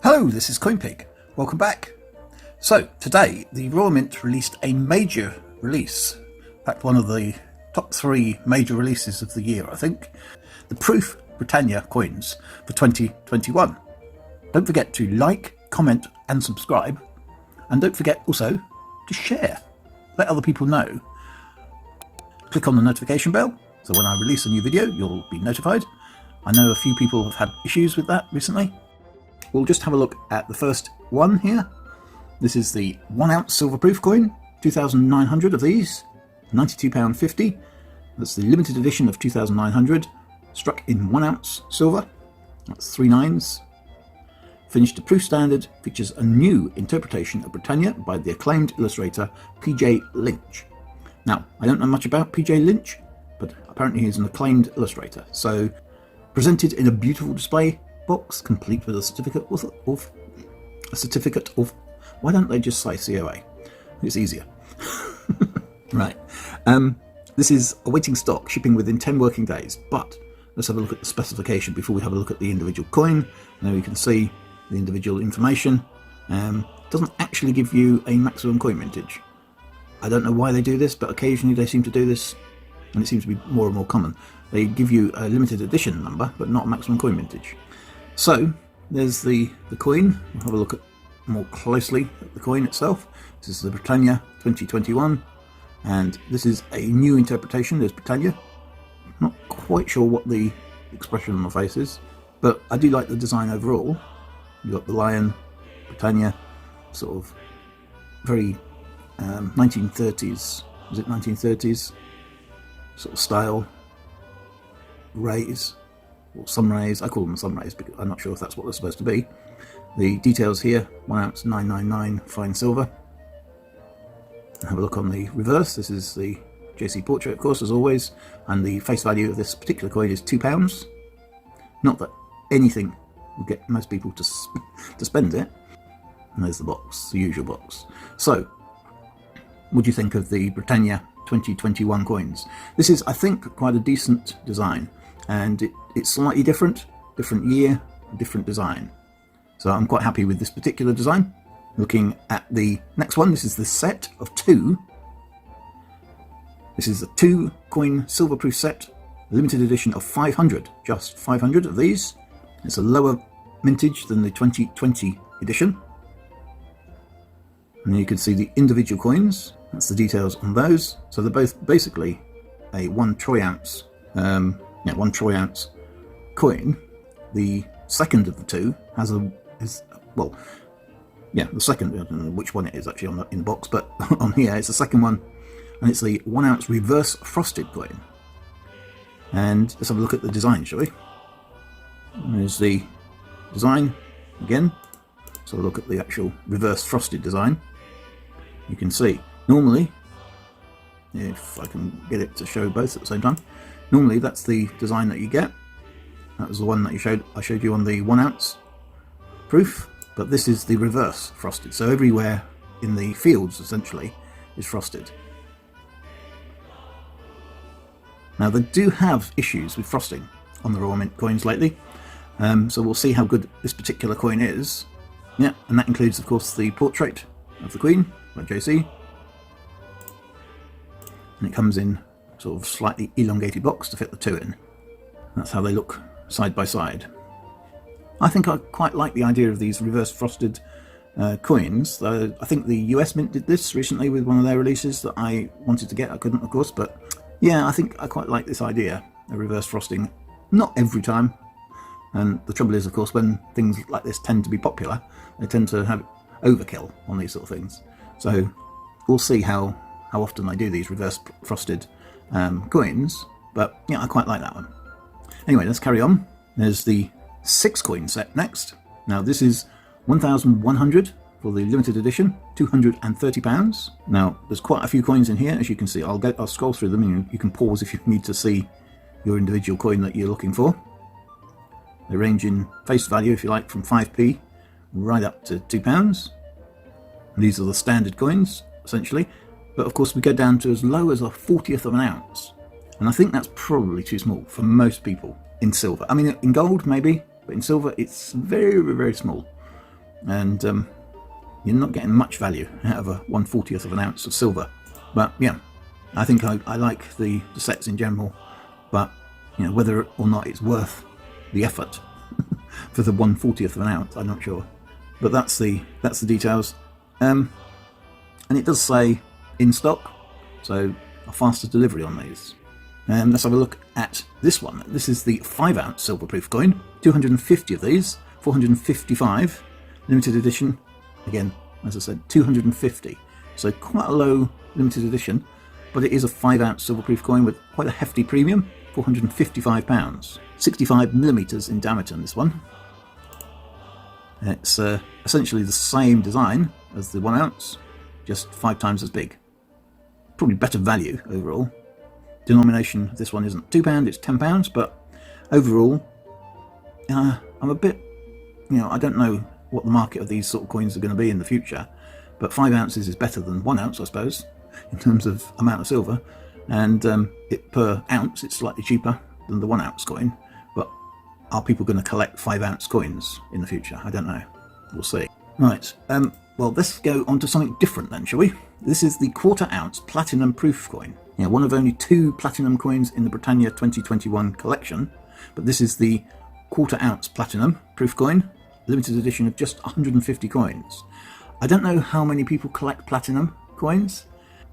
Hello, this is CoinPig. Welcome back. So today the Royal Mint released a major release. In fact, one of the top 3 major releases of the year, I think. The Proof Britannia coins for 2021. Don't forget to like, comment and subscribe. And don't forget also to share. Let other people know. Click on the notification bell so when I release a new video you'll be notified. I know a few people have had issues with that recently. We'll just have a look at the first one here. This is the 1 ounce silver proof coin, 2,900 of these, £92.50. That's the limited edition of 2,900, struck in 1 ounce silver. That's 3 nines. Finished to proof standard, features a new interpretation of Britannia by the acclaimed illustrator PJ Lynch. Now, I don't know much about PJ Lynch, but apparently he's an acclaimed illustrator. So, presented in a beautiful display box, complete with a certificate of why don't they just say COA? It's easier. Right. This is awaiting stock, shipping within 10 working days. But let's have a look at the specification before we have a look at the individual coin. Now you can see the individual information. Doesn't actually give you a maximum coin mintage. I don't know why they do this, but occasionally they seem to do this, and it seems to be more and more common. They give you a limited edition number, but not a maximum coin mintage. So there's the coin. We'll have a look at more closely at the coin itself. This is the Britannia 2021, and this is a new interpretation. There's Britannia. Not quite sure what the expression on the face is, but I do like the design overall. You've got the lion, Britannia, sort of very 1930s. Was it 1930s sort of style? Rays. Or sun rays. I call them sun rays because I'm not sure if that's what they're supposed to be. The details here, 1 ounce 999 fine silver. Have a look on the reverse. This is the JC portrait, of course, as always, and the face value of this particular coin is £2. Not that anything will get most people to spend it. And there's the box, the usual box. So, what do you think of the Britannia 2021 coins? This is, I think, quite a decent design, and it's slightly different year, different design. So I'm quite happy with this particular design. Looking at the next one, this is the set of 2. This is a 2 coin silver proof set, limited edition of 500, just 500 of these. It's a lower mintage than the 2020 edition. And you can see the individual coins. That's the details on those. So they're both basically a 1 troy ounce, 1 troy ounce coin. The second of the 2 has the second, I don't know which one it is actually in the box, but on here it's the second one, and it's the 1 ounce reverse frosted coin. And let's have a look at the design, shall we? There's the design again. So look at the actual reverse frosted design. You can see, normally, if I can get it to show both at the same time, normally that's the design that you get. That was the one that I showed you on the 1 ounce proof, but this is the reverse frosted. So everywhere in the fields essentially is frosted. Now they do have issues with frosting on the Royal Mint coins lately, so we'll see how good this particular coin is. Yeah, and that includes of course the portrait of the Queen by JC, and it comes in sort of slightly elongated box to fit the 2 in. That's how they look side by side. I think I quite like the idea of these reverse frosted coins. I think the US Mint did this recently with one of their releases that I wanted to get. I couldn't, of course, but yeah, I think I quite like this idea of reverse frosting. Not every time, and the trouble is, of course, when things like this tend to be popular, they tend to have overkill on these sort of things. So we'll see how often they do these reverse frosted coins, but yeah, I quite like that one. Anyway, let's carry on. There's the 6 coin set next. Now this is 1,100 for the limited edition, £230. Now there's quite a few coins in here, as you can see. I'll scroll through them, and you can pause if you need to see your individual coin that you're looking for. They range in face value, if you like, from 5p right up to £2. These are the standard coins, essentially. But of course we go down to as low as a 40th of an ounce. And I think that's probably too small for most people in silver. I mean, in gold maybe, but in silver it's very, very small. and you're not getting much value out of a 1/40th of an ounce of silver. But yeah, I think I like the sets in general, but you know, whether or not it's worth the effort for the 1/40th of an ounce, I'm not sure. But that's the details, and it does say in stock, so a faster delivery on these. Let's have a look at this one. This is the 5-ounce silver proof coin. 250 of these, 455, limited edition. Again, as I said, 250. So quite a low limited edition, but it is a 5-ounce silver proof coin with quite a hefty premium. £455. 65 millimeters in diameter in this one. It's essentially the same design as the 1 ounce, just 5 times as big. Probably better value overall. Denomination of this one isn't £2, it's £10, but overall, I'm a bit, you know, I don't know what the market of these sort of coins are going to be in the future, but 5 ounces is better than 1 ounce, I suppose, in terms of amount of silver, and it per ounce it's slightly cheaper than the 1 ounce coin. But are people going to collect 5-ounce coins in the future? I don't know. We'll see. Right. Well, let's go on to something different then, shall we? This is the 1/4 ounce platinum proof coin. Yeah, one of only 2 platinum coins in the Britannia 2021 collection, but this is the 1/4 ounce platinum proof coin, limited edition of just 150 coins. I don't know how many people collect platinum coins.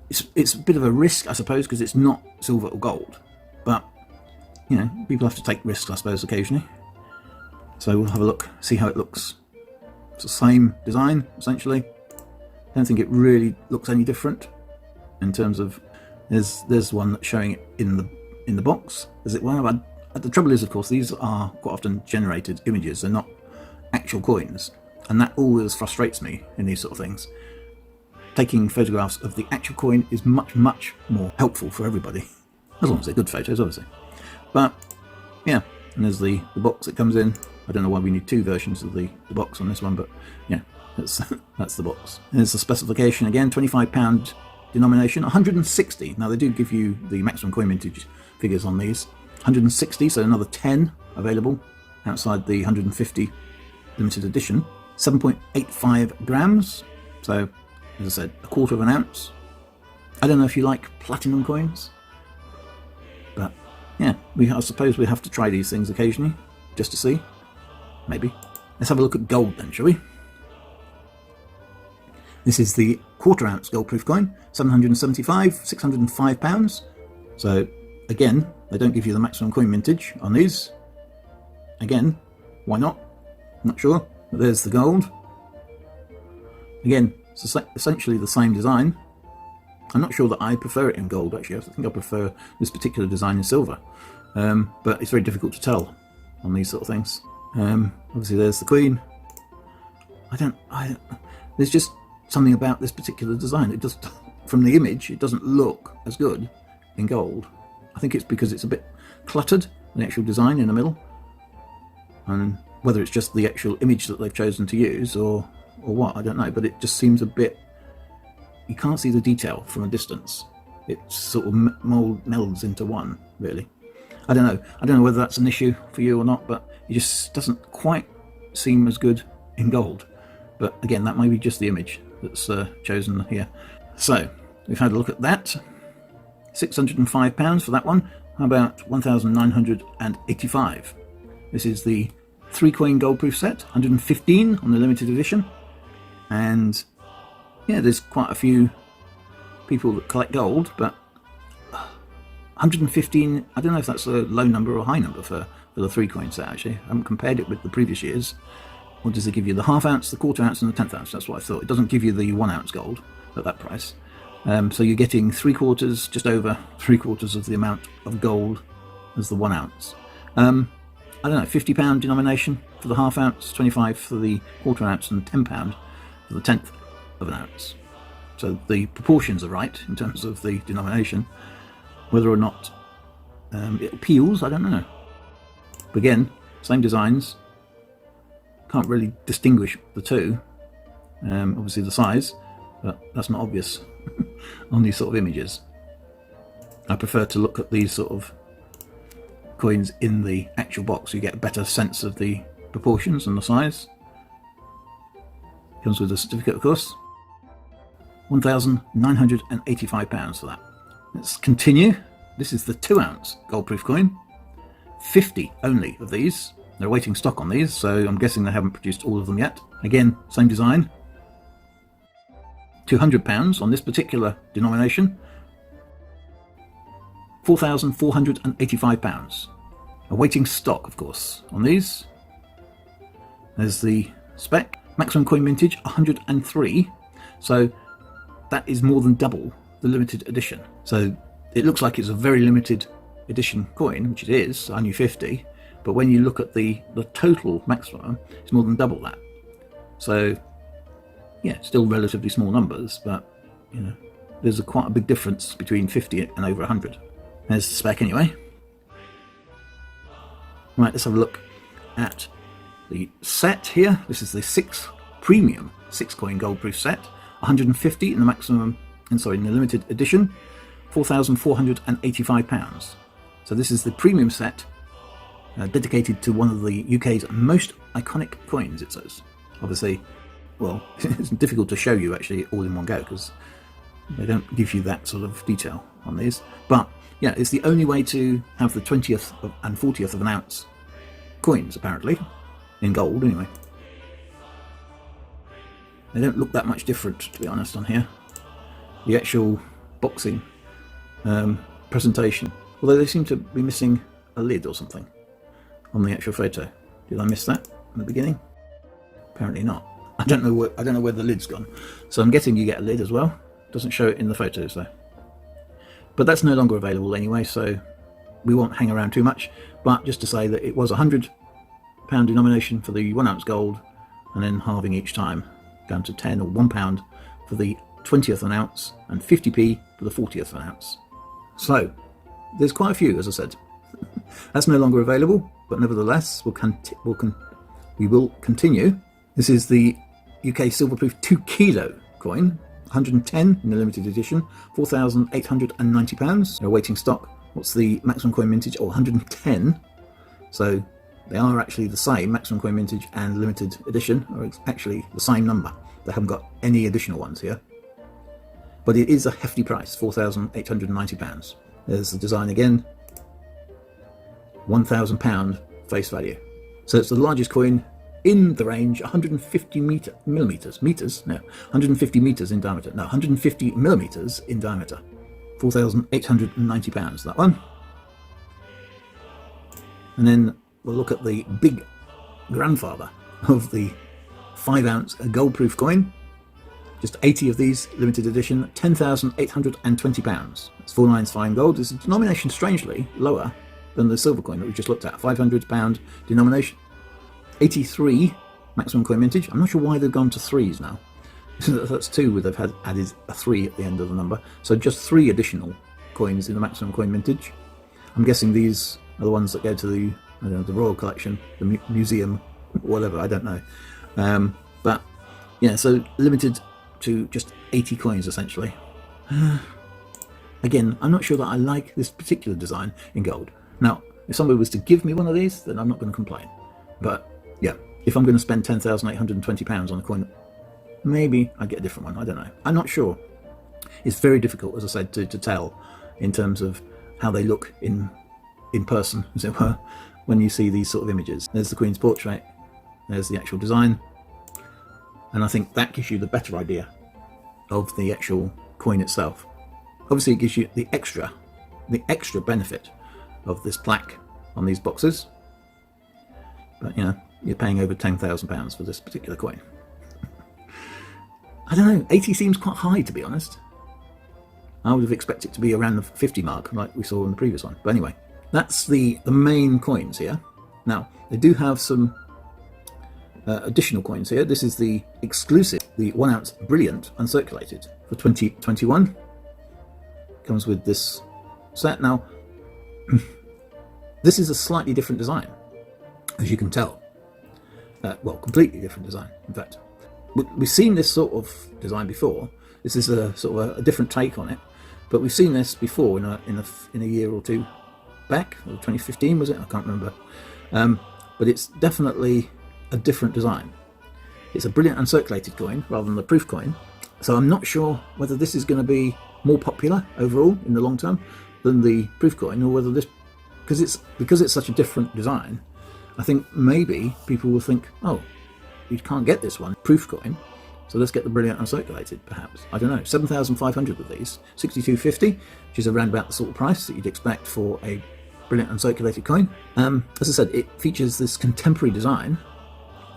It's a bit of a risk, I suppose, because it's not silver or gold, but you know, people have to take risks, I suppose, occasionally. So we'll have a look, see how it looks. It's the same design, essentially. I don't think it really looks any different in terms of there's one that's showing it in the box, as it were. But the trouble is, of course, these are quite often generated images. They're not actual coins, and that always frustrates me in these sort of things. Taking photographs of the actual coin is much more helpful for everybody, as long as they're good photos, obviously. But yeah, and there's the box it comes in. I don't know why we need 2 versions of the box on this one, but yeah, that's the box. There's the specification again, £25 denomination, 160. Now they do give you the maximum coin mintage figures on these. 160, so another 10 available outside the 150 limited edition. 7.85 grams, so as I said, 1/4 of an ounce. I don't know if you like platinum coins, but yeah, I suppose we have to try these things occasionally, just to see. Maybe. Let's have a look at gold then, shall we? This is the 1/4 ounce gold proof coin, 775, £605. So again, they don't give you the maximum coin mintage on these. Again, why not? Not sure. But there's the gold. Again, it's essentially the same design. I'm not sure that I prefer it in gold, actually. I think I prefer this particular design in silver. But it's very difficult to tell on these sort of things. Obviously there's the Queen. There's just something about this particular design. It just, from the image, it doesn't look as good in gold. I think it's because it's a bit cluttered, the actual design in the middle. And whether it's just the actual image that they've chosen to use or what, I don't know. But it just seems a bit, you can't see the detail from a distance. It sort of melds into one, really. I don't know. I don't know whether that's an issue for you or not, but it just doesn't quite seem as good in gold. But again, that may be just the image that's chosen here. So we've had a look at that. £605 for that one. How about 1,985? This is the 3-coin gold proof set, 115 on the limited edition. And yeah, there's quite a few people that collect gold, but 115, I don't know if that's a low number or a high number for the 3-coin set, actually. I haven't compared it with the previous years. Or does it give you the 1/2 ounce, the 1/4 ounce, and the 1/10 ounce? That's what I thought. It doesn't give you the 1 ounce gold at that price. So you're getting 3/4, just over 3/4 of the amount of gold as the 1 ounce. I don't know, £50 denomination for the 1/2 ounce, 25 for the 1/4 ounce, and £10 for the 1/10 of an ounce. So the proportions are right in terms of the denomination. Whether or not it appeals, I don't know. But again, same designs. Can't really distinguish the two. Obviously the size, but that's not obvious on these sort of images. I prefer to look at these sort of coins in the actual box. You get a better sense of the proportions and the size. Comes with a certificate, of course. £1,985 for that. Let's continue. This is the 2 ounce gold proof coin. 50 only of these. They're awaiting stock on these, so I'm guessing they haven't produced all of them yet. Again, same design. £200 on this particular denomination. £4,485. Awaiting stock, of course, on these. There's the spec. Maximum coin mintage 103. So that is more than double the limited edition. So it looks like it's a very limited edition coin, which it is, only 50. But when you look at the total maximum, it's more than double that. So yeah, still relatively small numbers, but you know, there's quite a big difference between 50 and over 100. There's the spec anyway. Right, let's have a look at the set here. This is the premium 6 coin gold proof set. 150 in the maximum, in the limited edition. £4,485. So this is the premium set, dedicated to one of the UK's most iconic coins, it says. Obviously, well, it's difficult to show you actually all in one go because they don't give you that sort of detail on these. But yeah, it's the only way to have the 20th and 40th of an ounce coins, apparently, in gold anyway. They don't look that much different, to be honest, on here. The actual boxing presentation, although they seem to be missing a lid or something on the actual photo. Did I miss that in the beginning? Apparently not. I don't know where the lid's gone. So I'm guessing you get a lid as well. Doesn't show it in the photos though. But that's no longer available anyway, so we won't hang around too much. But just to say that it was £100 denomination for the 1 ounce gold, and then halving each time down to 10 or £1 for the 20th an ounce, and 50p for the 40th an ounce. So there's quite a few, as I said. That's no longer available, but nevertheless we will continue. This is the UK silver-proof 2 kilo coin, 110 in the limited edition, £4,890. They're awaiting stock. What's the maximum coin mintage? Oh, 110. So they are actually the same, maximum coin mintage and limited edition are actually the same number. They haven't got any additional ones here. But it is a hefty price, £4,890. There's the design again. £1,000 face value. So it's the largest coin in the range, 150 millimeters. Meters? No, 150 meters in diameter. No, 150 millimeters in diameter. £4,890, that one. And then we'll look at the big grandfather of the 5 ounce gold proof coin. Just 80 of these, limited edition, £10,820. That's 495 gold. It's a denomination strangely lower than the silver coin that we just looked at. £500 denomination. 83 maximum coin mintage. I'm not sure why they've gone to threes now. That's 2 where they've added a 3 at the end of the number. So just 3 additional coins in the maximum coin mintage. I'm guessing these are the ones that go to the, I don't know, the Royal Collection, the museum, whatever, I don't know. But yeah, so limited to just 80 coins essentially. Again, I'm not sure that I like this particular design in gold. Now, if somebody was to give me one of these, then I'm not going to complain. But yeah, if I'm going to spend £10,820 on a coin, maybe I'd get a different one. I don't know. I'm not sure. It's very difficult, as I said, to tell in terms of how they look in person, as it were, when you see these sort of images. There's the Queen's portrait. There's the actual design. And I think that gives you the better idea of the actual coin itself. Obviously, it gives you the extra benefit of this plaque on these boxes. But, you know, you're paying over £10,000 for this particular coin. I don't know, 80 seems quite high, to be honest. I would have expected it to be around the 50 mark, like we saw in the previous one. But anyway, that's the main coins here. Now, they do have some additional coins here. This is the exclusive, the 1 ounce brilliant uncirculated for 2021. Comes with this set. Now, this is a slightly different design, as you can tell. Well, completely different design, in fact. We've seen this sort of design before. This is a sort of a different take on it, but we've seen this before in a year or two back, or 2015 was it? I can't remember. But it's definitely a different design. It's a brilliant uncirculated coin rather than the proof coin. So I'm not sure whether this is going to be more popular overall in the long term than the proof coin, or whether this, because it's such a different design, I think maybe people will think, oh, you can't get this one, proof coin, so let's get the brilliant uncirculated, perhaps. I don't know. 7,500 of these, 62.50, which is around about the sort of price that you'd expect for a brilliant uncirculated coin. As I said, it features this contemporary design,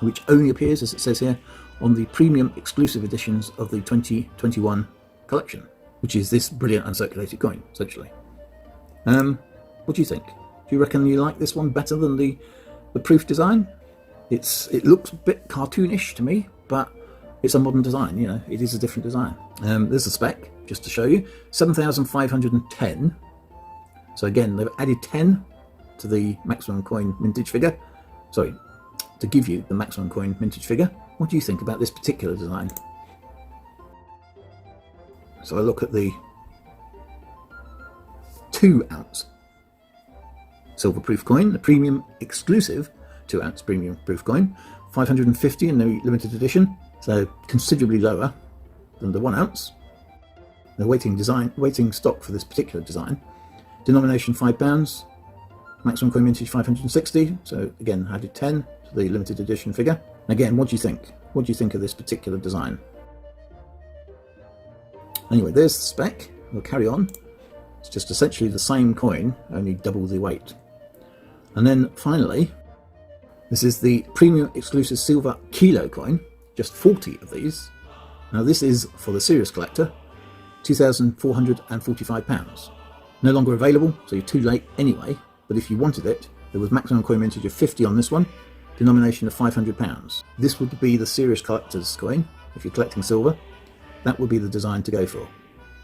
which only appears, as it says here, on the premium exclusive editions of the 2021 collection, which is this brilliant uncirculated coin, essentially. What do you think? Do you reckon you like this one better than the proof design? It looks a bit cartoonish to me, but it's a modern design, you know, it is a different design. There's the spec, just to show you, 7,510. So again, they've added 10 to the maximum coin mintage figure. Sorry, to give you the maximum coin mintage figure. What do you think about this particular design? So I look at the 2-ounce silver proof coin, the premium exclusive 2-ounce premium proof coin, 550 in the limited edition, so considerably lower than the 1 ounce. The waiting stock for this particular design. Denomination £5, maximum coin mintage 560, so again added 10 to the limited edition figure. Again, what do you think? What do you think of this particular design? Anyway, there's the spec. We'll carry on. It's just essentially the same coin, only double the weight. And then finally, this is the premium exclusive silver kilo coin, just 40 of these. Now this is for the serious collector, £2,445. No longer available, so you're too late anyway, but if you wanted it, there was maximum coin mintage of 50 on this one, denomination of £500. This would be the serious collector's coin, if you're collecting silver. That would be the design to go for.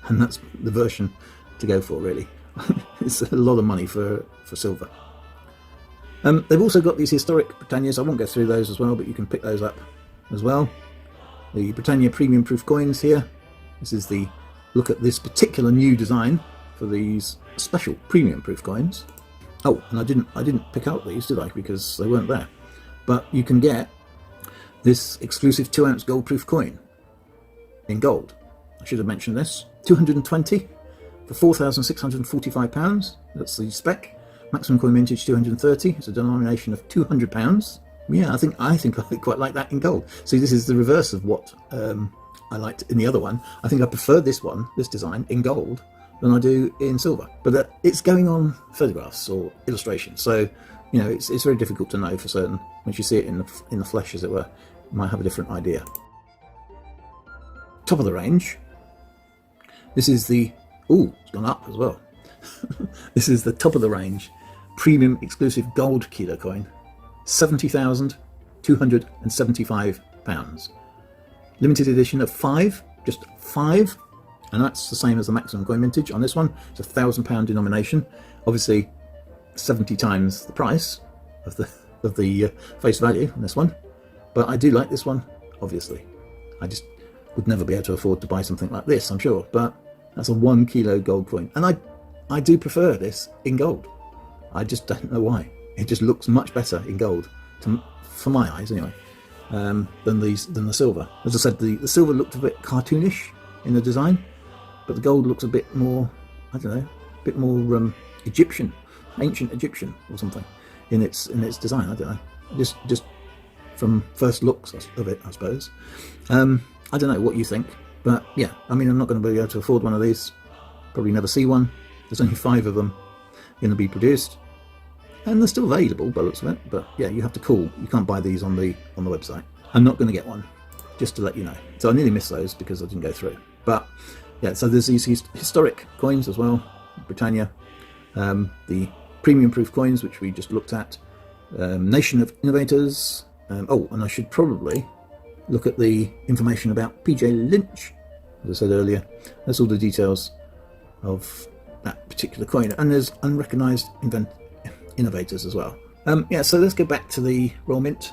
And that's the version to go for, really. It's a lot of money for silver. They've also got these historic Britannias. I won't go through those as well, but you can pick those up as well. The Britannia premium proof coins here. This is the look at this particular new design for these special premium proof coins. Oh, and I didn't pick out these, did I? Because they weren't there. But you can get this exclusive 2-ounce gold proof coin in gold. I should have mentioned this. 220 for £4,645. That's the spec. Maximum coin mintage 230. It's a denomination of £200. Yeah, I think I quite like that in gold. See, this is the reverse of what I liked in the other one. I think I prefer this design in gold, than I do in silver. But it's going on photographs or illustrations, so you know it's very difficult to know for certain. Once you see it in the flesh, as it were, you might have a different idea. Top of the range. This is the it's gone up as well. This is the top of the range premium exclusive gold kilo coin, £70,275. Limited edition of 5, just 5, and that's the same as the maximum coin mintage on this one. It's a £1,000 denomination, obviously 70 times the price of the face value on this one. But I do like this one, obviously. I just would never be able to afford to buy something like this, I'm sure, but that's a 1 kilo gold coin, and I do prefer this in gold. I just don't know why. It just looks much better in gold, for my eyes anyway, than the silver. As I said, the silver looked a bit cartoonish in the design, but the gold looks a bit more, I don't know, a bit more Egyptian, ancient Egyptian or something in its design. I don't know, just from first looks of it, I suppose. I don't know what you think, but yeah, I mean, I'm not going to be able to afford one of these. Probably never see one. There's only 5 of them going to be produced, and they're still available by the looks of it. But yeah, you have to call. You can't buy these on the website. I'm not going to get one, just to let you know. So I nearly missed those because I didn't go through. But yeah, so there's these historic coins as well, Britannia, the premium proof coins which we just looked at, Nation of Innovators. And I should probably look at the information about PJ Lynch, as I said earlier. That's all the details of that particular coin, and there's unrecognised innovators as well. Yeah, so let's go back to the Royal Mint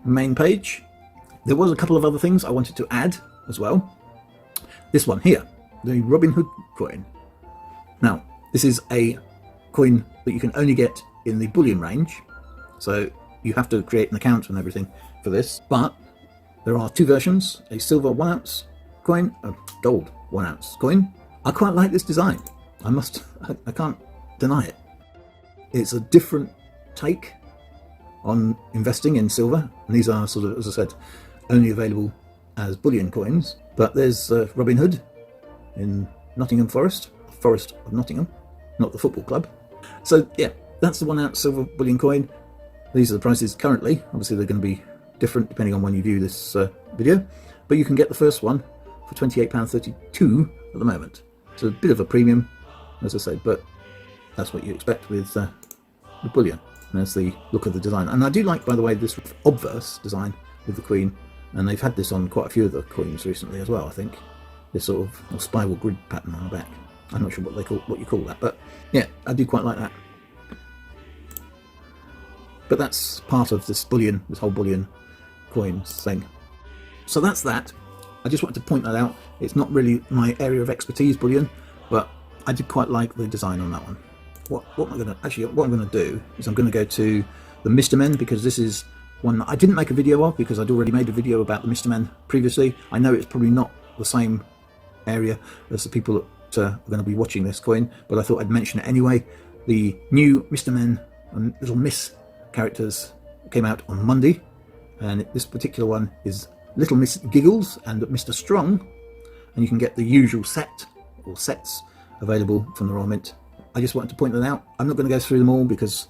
main page. There was a couple of other things I wanted to add as well. This one here, the Robin Hood coin. Now, this is a coin that you can only get in the bullion range, so you have to create an account and everything for this. But there are two versions: a silver 1 ounce coin, a gold 1 ounce coin. I quite like this design. I can't deny it. It's a different take on investing in silver, and these are sort of, as I said, only available as bullion coins. But there's Robin Hood in Nottingham Forest of Nottingham, not the football club. So yeah, that's the 1 ounce silver bullion coin. These are the prices currently. Obviously they're going to be different depending on when you view this video, but you can get the first one for £28.32 at the moment. It's a bit of a premium, as I said, but that's what you expect with the bullion. And there's the look of the design. And I do like, by the way, this obverse design with the Queen, and they've had this on quite a few of the coins recently as well, I think. This sort of spiral grid pattern on the back. I'm not sure what you call that, but yeah, I do quite like that. But that's part of this bullion, this whole bullion coins thing. So that's that. I just wanted to point that out. It's not really my area of expertise, bullion, but I did quite like the design on that one. What I'm going to do is I'm going to go to the Mr. Men, because this is one that I didn't make a video of because I'd already made a video about the Mr. Men previously. I know it's probably not the same area as the people that are going to be watching this coin, but I thought I'd mention it anyway. The new Mr. Men and Little Miss characters came out on Monday, and this particular one is Little Miss Giggles and Mr. Strong, and you can get the usual set or sets available from the Royal Mint. I just wanted to point that out. I'm not going to go through them all because,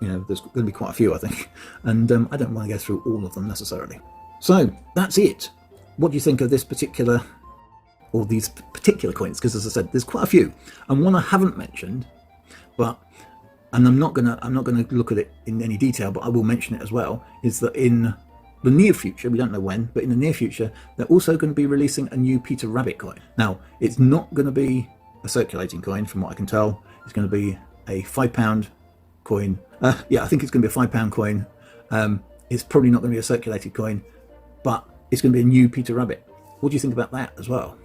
you know, there's going to be quite a few, I think, and I don't want to go through all of them necessarily. So that's it. What do you think of this particular, or these particular coins? Because as I said, there's quite a few, and one I haven't mentioned, but and I'm not gonna look at it in any detail, but I will mention it as well, is that in the near future, we don't know when, but in the near future, they're also going to be releasing a new Peter Rabbit coin. Now, it's not going to be a circulating coin, from what I can tell. It's going to be a £5 coin. Yeah, I think it's going to be a £5 coin. It's probably not going to be a circulated coin, but it's going to be a new Peter Rabbit. What do you think about that as well?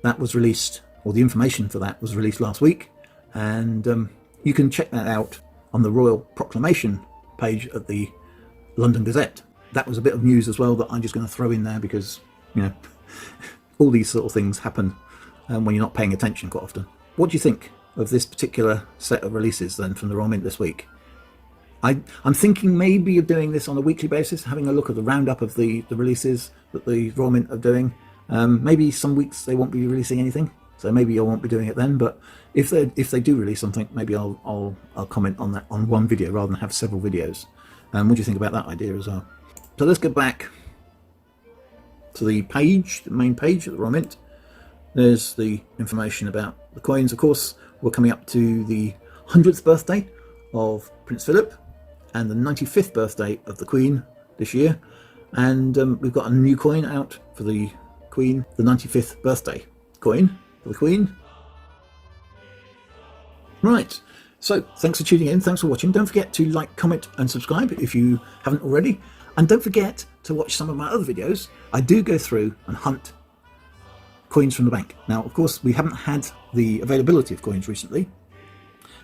That was released, or the information for that was released last week, and you can check that out on the Royal Proclamation page at the London Gazette. That was a bit of news as well that I'm just going to throw in there because, you know, all these sort of things happen when you're not paying attention quite often. What do you think of this particular set of releases then from the Royal Mint this week? I'm thinking maybe of doing this on a weekly basis, having a look at the roundup of the releases that the Royal Mint are doing. Maybe some weeks they won't be releasing anything, so maybe I won't be doing it then. But if they do release something, maybe I'll comment on that on one video rather than have several videos. What do you think about that idea as well? So let's go back to the page, the main page of the Royal Mint. There's the information about the coins. Of course, we're coming up to the 100th birthday of Prince Philip and the 95th birthday of the Queen this year, and we've got a new coin out for the Queen, the 95th birthday coin for the Queen. Right, so thanks for tuning in, thanks for watching. Don't forget to like, comment and subscribe if you haven't already, and don't forget to watch some of my other videos. I do go through and hunt coins from the bank. Now, of course, we haven't had the availability of coins recently,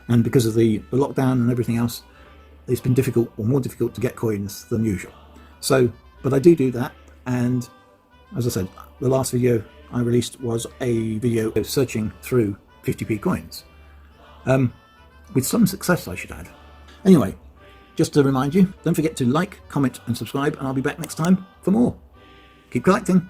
and because of the lockdown and everything else, it's been difficult, or more difficult, to get coins than usual. So, but I do that, and as I said, the last video I released was a video of searching through 50p coins. With some success, I should add. Anyway, just to remind you, don't forget to like, comment and subscribe, and I'll be back next time for more. Keep collecting.